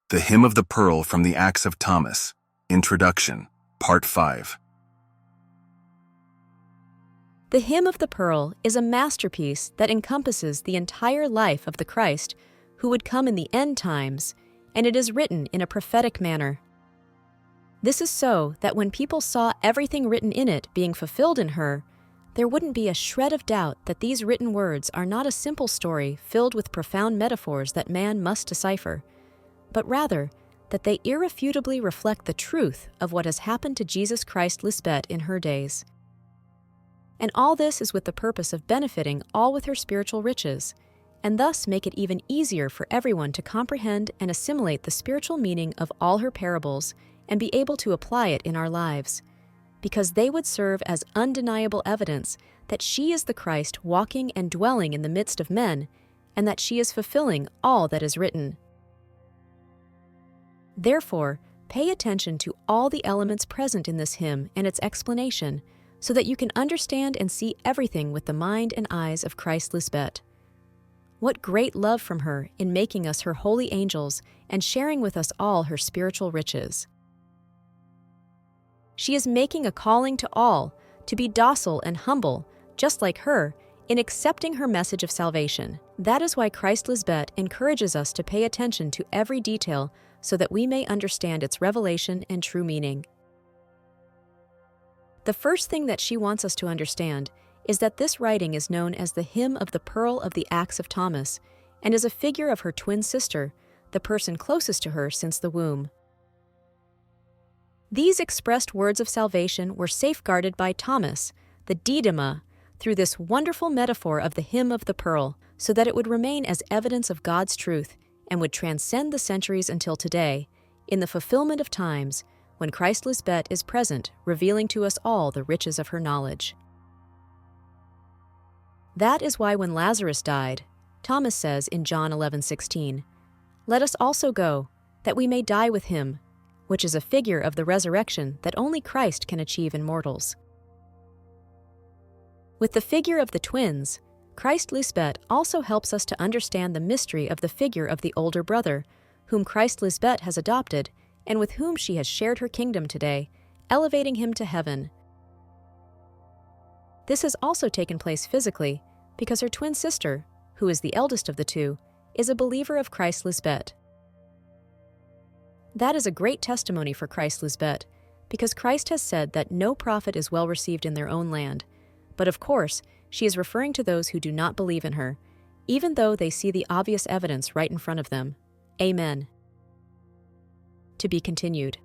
The Hymn of the Pearl from the Acts of Thomas. Introduction, Part 5. The Hymn of the Pearl is a masterpiece that encompasses the entire life of the Christ who would come in the end times, and it is written in a prophetic manner. This is so that when people saw everything written in it being fulfilled in her, there wouldn't be a shred of doubt that these written words are not a simple story filled with profound metaphors that man must decipher, but rather that they irrefutably reflect the truth of what has happened to Jesus Christ Lisbet in her days. And all this is with the purpose of benefiting all with her spiritual riches, and thus make it even easier for everyone to comprehend and assimilate the spiritual meaning of all her parables and be able to apply it in our lives, because they would serve as undeniable evidence that she is the Christ walking and dwelling in the midst of men, and that she is fulfilling all that is written. Therefore, pay attention to all the elements present in this hymn and its explanation, so that you can understand and see everything with the mind and eyes of Christ Lisbet. What great love from her in making us her holy angels and sharing with us all her spiritual riches. She is making a calling to all to be docile and humble, just like her, in accepting her message of salvation. That is why Christ Lisbet encourages us to pay attention to every detail so that we may understand its revelation and true meaning. The first thing that she wants us to understand is that this writing is known as the Hymn of the Pearl of the Acts of Thomas, and is a figure of her twin sister, the person closest to her since the womb. These expressed words of salvation were safeguarded by Thomas, the Didyma, through this wonderful metaphor of the Hymn of the Pearl, so that it would remain as evidence of God's truth and would transcend the centuries until today, in the fulfillment of times, when Christ Lisbet is present, revealing to us all the riches of her knowledge. That is why when Lazarus died, Thomas says in John 11:16, "Let us also go, that we may die with him," which is a figure of the resurrection that only Christ can achieve in mortals. With the figure of the twins, Christ Lisbet also helps us to understand the mystery of the figure of the older brother, whom Christ Lisbet has adopted, and with whom she has shared her kingdom today, elevating him to heaven. This has also taken place physically, because her twin sister, who is the eldest of the two, is a believer of Christ Lisbet. That is a great testimony for Christ Lisbet, because Christ has said that no prophet is well received in their own land, but of course, she is referring to those who do not believe in her, even though they see the obvious evidence right in front of them. Amen. To be continued.